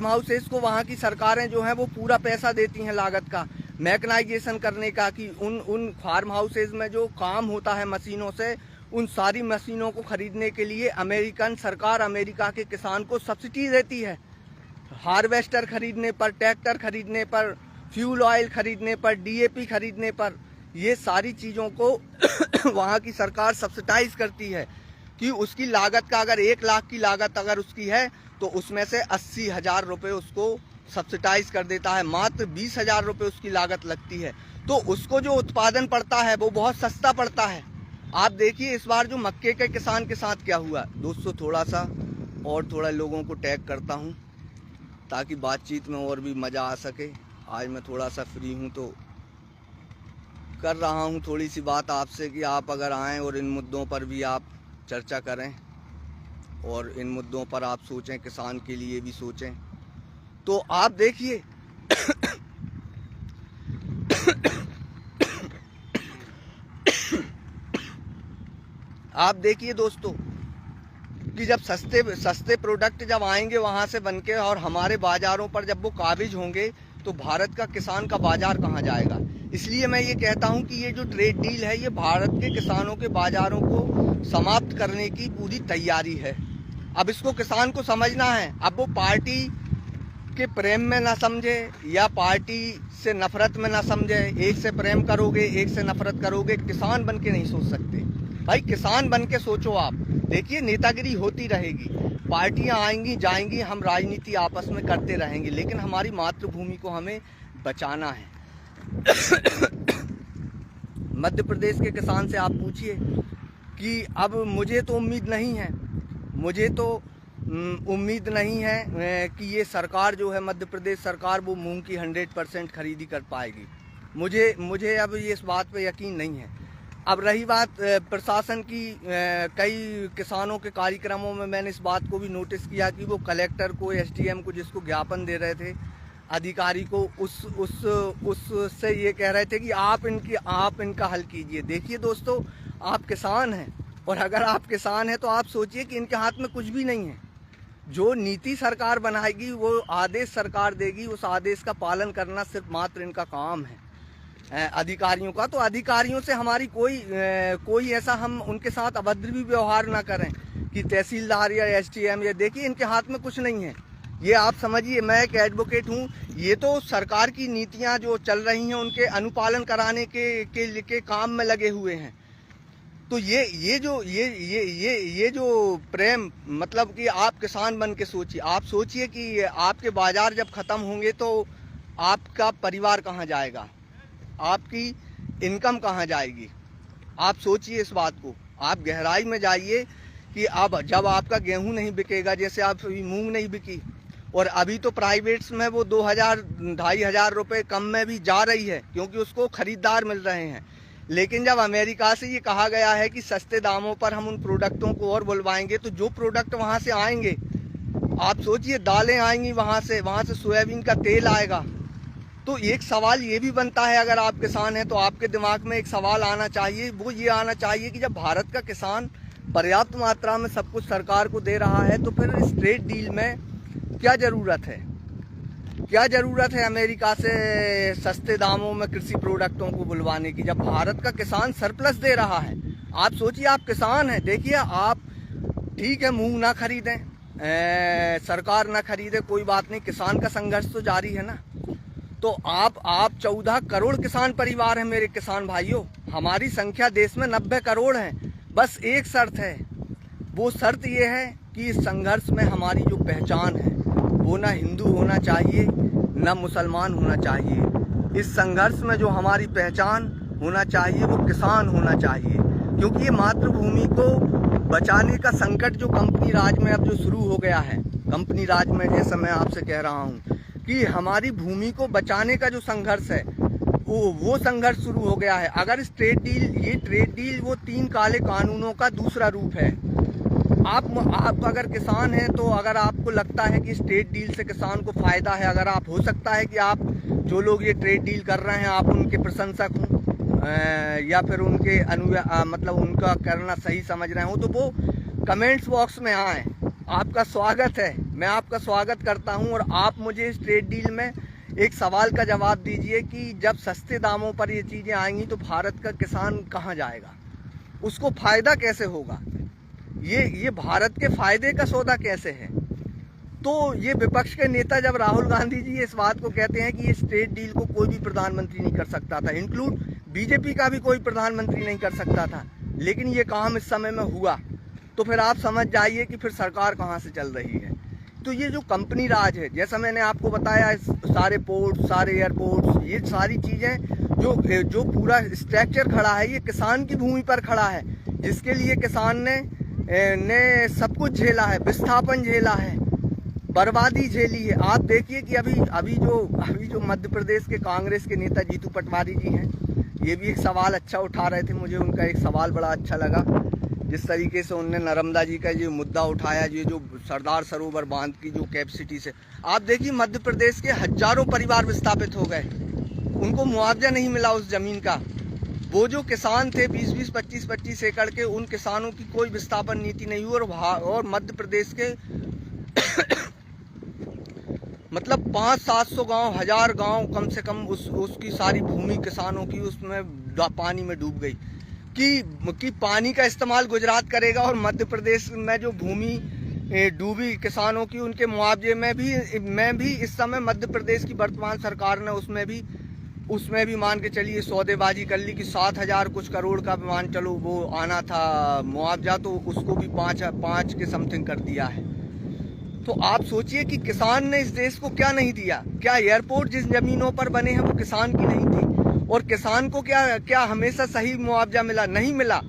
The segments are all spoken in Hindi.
फार्म हाउसेस को वहाँ की सरकारें जो हैं वो पूरा पैसा देती हैं लागत का मैकेनाइजेशन करने का, कि उन फार्म हाउसेस में जो काम होता है मशीनों से, उन सारी मशीनों को खरीदने के लिए अमेरिकन सरकार अमेरिका के किसान को सब्सिडी देती है। हार्वेस्टर खरीदने पर, ट्रैक्टर खरीदने पर, फ्यूल ऑयल खरीदने पर, डीएपी खरीदने पर, ये सारी चीज़ों को वहाँ की सरकार सब्सिडाइज करती है कि उसकी लागत का, अगर 1 लाख की लागत अगर उसकी है तो उसमें से 80,000 रुपये उसको सब्सिडाइज कर देता है। मात्र 20,000 रुपये उसकी लागत लगती है, तो उसको जो उत्पादन पड़ता है वो बहुत सस्ता पड़ता है। आप देखिए इस बार जो मक्के के किसान के साथ क्या हुआ। दोस्तों थोड़ा लोगों को टैग करता हूँ ताकि बातचीत में और भी मज़ा आ सके। आज मैं थोड़ा सा फ्री हूँ तो कर रहा हूँ थोड़ी सी बात आपसे कि आप अगर आएँ और इन मुद्दों पर भी आप चर्चा करें और इन मुद्दों पर आप सोचें, किसान के लिए भी सोचें। तो आप देखिए आप देखिए दोस्तों कि जब सस्ते प्रोडक्ट जब आएंगे वहाँ से बनके और हमारे बाज़ारों पर जब वो काबिज होंगे तो भारत का किसान का बाज़ार कहाँ जाएगा। इसलिए मैं ये कहता हूँ कि ये जो ट्रेड डील है ये भारत के किसानों के बाज़ारों को समाप्त करने की पूरी तैयारी है। अब इसको किसान को समझना है। अब वो पार्टी के प्रेम में ना समझे या पार्टी से नफरत में ना समझे। एक से प्रेम करोगे, एक से नफरत करोगे, किसान बन के नहीं सोच सकते भाई। किसान बन के सोचो आप। देखिए नेतागिरी होती रहेगी, पार्टियां आएंगी जाएंगी, हम राजनीति आपस में करते रहेंगे, लेकिन हमारी मातृभूमि को हमें बचाना है। मध्य प्रदेश के किसान से आप पूछिए कि अब मुझे तो उम्मीद नहीं है, उम्मीद नहीं है कि ये सरकार जो है मध्य प्रदेश सरकार वो मूंग की 100% खरीदी कर पाएगी। मुझे अब ये इस बात पे यकीन नहीं है। अब रही बात प्रशासन की, कई किसानों के कार्यक्रमों में मैंने इस बात को भी नोटिस किया कि वो कलेक्टर को, एसडीएम को जिसको ज्ञापन दे रहे थे, अधिकारी को, उससे ये कह रहे थे कि आप इनका हल कीजिए। देखिए दोस्तों, आप किसान हैं और अगर आप किसान हैं तो आप सोचिए कि इनके हाथ में कुछ भी नहीं है। जो नीति सरकार बनाएगी, वो आदेश सरकार देगी, उस आदेश का पालन करना सिर्फ मात्र इनका काम है अधिकारियों का। तो अधिकारियों से हमारी कोई ऐसा हम उनके साथ अभद्र भी व्यवहार ना करें कि तहसीलदार या एसडीएम, ये देखिए इनके हाथ में कुछ नहीं है। ये आप समझिए, मैं एक एडवोकेट हूँ, ये तो सरकार की नीतियाँ जो चल रही हैं उनके अनुपालन कराने के काम में लगे हुए हैं। तो ये जो प्रेम, मतलब कि आप किसान बन के सोचिए, आप सोचिए कि आपके बाजार जब खत्म होंगे तो आपका परिवार कहाँ जाएगा, आपकी इनकम कहाँ जाएगी। आप सोचिए इस बात को, आप गहराई में जाइए कि अब जब आपका गेहूं नहीं बिकेगा, जैसे आप मूंग नहीं बिकी, और अभी तो प्राइवेट्स में वो 2,000-2,500 रुपये कम में भी जा रही है क्योंकि उसको खरीदार मिल रहे हैं। लेकिन जब अमेरिका से ये कहा गया है कि सस्ते दामों पर हम उन प्रोडक्टों को और बुलवाएंगे, तो जो प्रोडक्ट वहाँ से आएंगे, आप सोचिए दालें आएंगी वहाँ से सोयाबीन का तेल आएगा। तो एक सवाल ये भी बनता है, अगर आप किसान हैं तो आपके दिमाग में एक सवाल आना चाहिए, वो ये आना चाहिए कि जब भारत का किसान पर्याप्त मात्रा में सब कुछ सरकार को दे रहा है तो फिर इस ट्रेड डील में क्या ज़रूरत है? क्या ज़रूरत है अमेरिका से सस्ते दामों में कृषि प्रोडक्टों को बुलवाने की, जब भारत का किसान सरप्लस दे रहा है। आप सोचिए, आप किसान हैं, देखिए आप ठीक है मूंग ना खरीदें, सरकार ना खरीदे, कोई बात नहीं, किसान का संघर्ष तो जारी है ना। तो आप 14 करोड़ किसान परिवार हैं मेरे किसान भाइयों। हमारी संख्या देश में 90 करोड़ है। बस एक शर्त है, वो शर्त ये है कि इस संघर्ष में हमारी जो पहचान है वो ना हिंदू होना चाहिए ना मुसलमान होना चाहिए। इस संघर्ष में जो हमारी पहचान होना चाहिए वो किसान होना चाहिए, क्योंकि ये मातृभूमि को बचाने का संकट जो कंपनी राज में अब जो शुरू हो गया है, कंपनी राज में जैसा मैं आपसे कह रहा हूँ कि हमारी भूमि को बचाने का जो संघर्ष है वो संघर्ष शुरू हो गया है। अगर इस ट्रेड डील वो 3 काले कानूनों का दूसरा रूप है। आप अगर किसान हैं तो अगर आपको लगता है कि इस ट्रेड डील से किसान को फ़ायदा है, अगर आप, हो सकता है कि आप जो लोग ये ट्रेड डील कर रहे हैं आप उनके प्रशंसक हों या फिर उनके मतलब उनका करना सही समझ रहे हो, तो वो कमेंट्स बॉक्स में आए, आपका स्वागत है। मैं आपका स्वागत करता हूं और आप मुझे इस ट्रेड डील में एक सवाल का जवाब दीजिए कि जब सस्ते दामों पर ये चीज़ें आएंगी तो भारत का किसान कहां जाएगा, उसको फायदा कैसे होगा, ये भारत के फायदे का सौदा कैसे है। तो ये विपक्ष के नेता जब राहुल गांधी जी इस बात को कहते हैं कि इस ट्रेड डील को कोई भी प्रधानमंत्री नहीं कर सकता था, इंक्लूड बीजेपी का भी कोई प्रधानमंत्री नहीं कर सकता था, लेकिन ये काम इस समय में हुआ, तो फिर आप समझ जाइए कि फिर सरकार कहाँ से चल रही है। तो ये जो कंपनी राज है, जैसा मैंने आपको बताया, सारे पोर्ट, सारे एयरपोर्ट्स, ये सारी चीज़ें जो पूरा स्ट्रक्चर खड़ा है, ये किसान की भूमि पर खड़ा है, जिसके लिए किसान ने सब कुछ झेला है, विस्थापन झेला है, बर्बादी झेली है। आप देखिए कि अभी जो मध्य प्रदेश के कांग्रेस के नेता जीतू पटवारी जी हैं, ये भी एक सवाल अच्छा उठा रहे थे। मुझे उनका एक सवाल बड़ा अच्छा लगा, जिस तरीके से उनने नर्मदा जी का ये मुद्दा उठाया, ये जो सरदार सरोवर बांध की जो कैपेसिटी से, आप देखिए मध्य प्रदेश के हजारों परिवार विस्थापित हो गए, उनको मुआवजा नहीं मिला उस जमीन का। वो जो किसान थे 20-20, 25-25 एकड़ के, उन किसानों की कोई विस्थापन नीति नहीं हुई और मध्य प्रदेश के मतलब 500-700 गांव, 1000 गांव कम से कम उसकी सारी भूमि किसानों की उसमें पानी में डूब गई। कि पानी का इस्तेमाल गुजरात करेगा और मध्य प्रदेश में जो भूमि डूबी किसानों की, उनके मुआवजे में भी इस समय मध्य प्रदेश की वर्तमान सरकार ने उसमें भी मान के चलिए सौदेबाजी कर ली कि 7000 कुछ करोड़ का मान चलो वो आना था मुआवजा, तो उसको भी 5 के समथिंग कर दिया है। तो आप सोचिए कि किसान ने इस देश को क्या नहीं दिया। क्या एयरपोर्ट जिस जमीनों पर बने हैं वो किसान की नहीं थी? और किसान को क्या हमेशा सही मुआवजा मिला? नहीं मिला।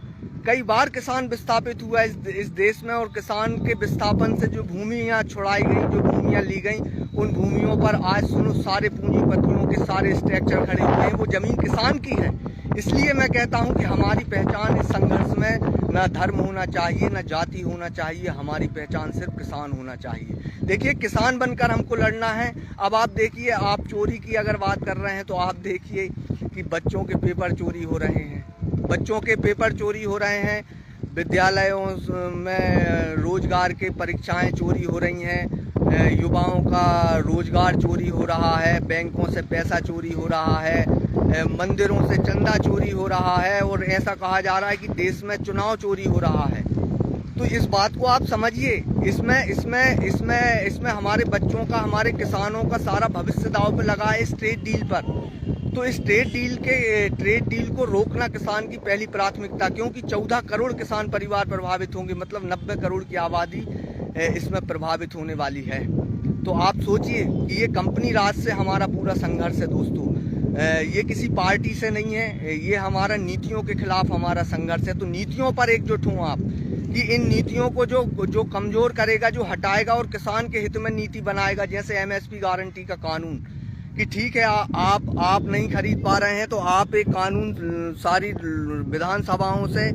कई बार किसान विस्थापित हुआ इस देश में, और किसान के विस्थापन से जो भूमियाँ छुड़ाई गई, जो भूमियाँ ली गई, उन भूमियों पर आज सुनो सारे पूंजीपतियों के सारे स्ट्रक्चर खड़े हुए हैं, वो जमीन किसान की है। इसलिए मैं कहता हूं कि हमारी पहचान इस संघर्ष में न धर्म होना चाहिए, न जाति होना चाहिए, हमारी पहचान सिर्फ किसान होना चाहिए। देखिए, किसान बनकर हमको लड़ना है। अब आप देखिए, आप चोरी की अगर बात कर रहे हैं तो आप देखिए कि बच्चों के पेपर चोरी हो रहे हैं, बच्चों के पेपर चोरी हो रहे हैं, विद्यालयों में रोजगार के परीक्षाएं चोरी हो रही हैं, युवाओं का रोजगार चोरी हो रहा है, बैंकों से पैसा चोरी हो रहा है, मंदिरों से चंदा चोरी हो रहा है, और ऐसा कहा जा रहा है कि देश में चुनाव चोरी हो रहा है। तो इस बात को आप समझिए, इसमें हमारे बच्चों का, हमारे किसानों का सारा भविष्य दांव पे लगा है इस ट्रेड डील पर। तो इस ट्रेड डील को रोकना किसान की पहली प्राथमिकता, क्योंकि 14 करोड़ किसान परिवार प्रभावित होंगे, मतलब 90 करोड़ की आबादी इसमें प्रभावित होने वाली है। तो आप सोचिए कि ये कंपनी राज से हमारा पूरा संघर्ष है दोस्तों, ये किसी पार्टी से नहीं है, ये हमारा नीतियों के खिलाफ हमारा संघर्ष है। तो नीतियों पर एकजुट हों आप, कि इन नीतियों को जो कमजोर करेगा, जो हटाएगा और किसान के हित में नीति बनाएगा, जैसे MSP गारंटी का कानून, कि ठीक है आप नहीं खरीद पा रहे हैं तो आप एक कानून सारी विधानसभाओं से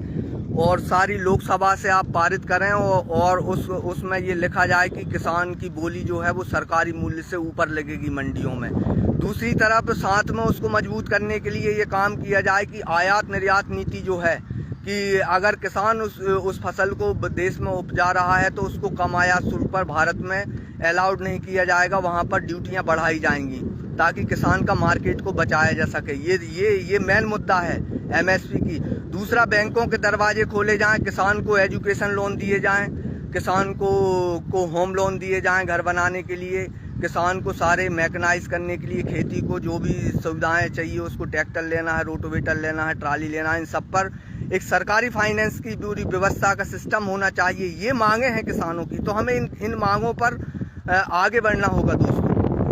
और सारी लोकसभा से आप पारित करें, और उसमें ये लिखा जाए कि किसान की बोली जो है वो सरकारी मूल्य से ऊपर लगेगी मंडियों में। दूसरी तरफ साथ में उसको मजबूत करने के लिए ये काम किया जाए कि आयात निर्यात नीति जो है, कि अगर किसान उस फसल को देश में उपजा रहा है तो उसको कम आयात शुल्क पर भारत में अलाउड नहीं किया जाएगा, वहाँ पर ड्यूटियाँ बढ़ाई जाएंगी ताकि किसान का मार्केट को बचाया जा सके। ये मेन मुद्दा है MSP की। दूसरा, बैंकों के दरवाजे खोले जाएं, किसान को एजुकेशन लोन दिए जाएं, किसान को होम लोन दिए जाएं घर बनाने के लिए, किसान को सारे मैकेनाइज करने के लिए खेती को जो भी सुविधाएं चाहिए, उसको ट्रैक्टर लेना है, रोटोवेटर लेना है, ट्राली लेना है, इन सब पर एक सरकारी फाइनेंस की पूरी व्यवस्था का सिस्टम होना चाहिए। ये मांगे हैं किसानों की, तो हमें इन मांगों पर आगे बढ़ना होगा दोस्तों।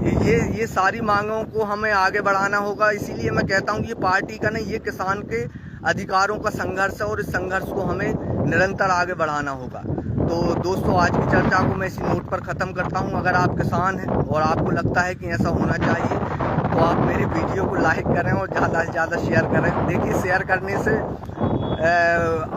ये सारी मांगों को हमें आगे बढ़ाना होगा। इसीलिए मैं कहता हूँ ये पार्टी का नहीं, ये किसान के अधिकारों का संघर्ष है, और इस संघर्ष को हमें निरंतर आगे बढ़ाना होगा। तो दोस्तों, आज की चर्चा को मैं इसी नोट पर ख़त्म करता हूं। अगर आप किसान हैं और आपको लगता है कि ऐसा होना चाहिए तो आप मेरे वीडियो को लाइक करें और ज़्यादा से ज़्यादा शेयर करें। देखिए, शेयर करने से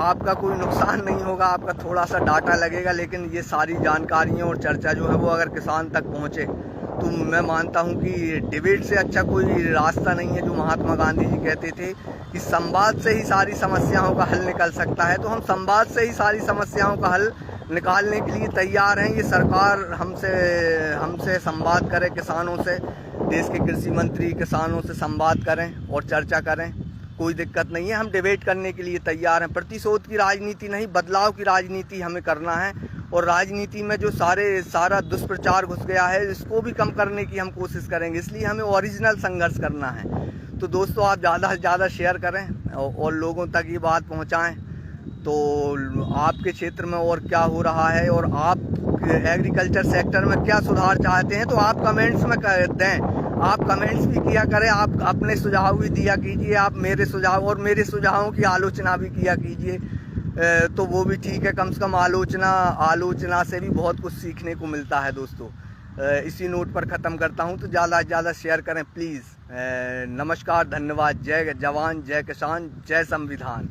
आपका कोई नुकसान नहीं होगा, आपका थोड़ा सा डाटा लगेगा, लेकिन ये सारी जानकारियाँ और चर्चा जो है वो अगर किसान तक पहुँचे तो मैं मानता हूँ कि डिबेट से अच्छा कोई रास्ता नहीं है। जो महात्मा गांधी जी कहते थे कि संवाद से ही सारी समस्याओं का हल निकल सकता है, तो हम संवाद से ही सारी समस्याओं का हल निकालने के लिए तैयार हैं। ये सरकार हमसे संवाद करे, किसानों से, देश के कृषि मंत्री किसानों से संवाद करें और चर्चा करें, कोई दिक्कत नहीं है। हम डिबेट करने के लिए तैयार हैं। प्रतिशोध की राजनीति नहीं, बदलाव की राजनीति हमें करना है। और राजनीति में जो सारा दुष्प्रचार घुस गया है, इसको भी कम करने की हम कोशिश करेंगे। इसलिए हमें ओरिजिनल संघर्ष करना है। तो दोस्तों, आप ज़्यादा से ज़्यादा शेयर करें और लोगों तक ये बात पहुंचाएं। तो आपके क्षेत्र में और क्या हो रहा है और आप एग्रीकल्चर सेक्टर में क्या सुधार चाहते हैं, तो आप कमेंट्स में दें। आप कमेंट्स भी किया करें, आप अपने सुझाव भी दिया कीजिए। आप मेरे सुझाव और मेरे सुझावों की आलोचना भी किया कीजिए, तो वो भी ठीक है। कम से कम आलोचना से भी बहुत कुछ सीखने को मिलता है दोस्तों। इसी नोट पर ख़त्म करता हूं। तो ज़्यादा से ज़्यादा शेयर करें प्लीज़। नमस्कार, धन्यवाद। जय जवान, जय किसान, जय संविधान।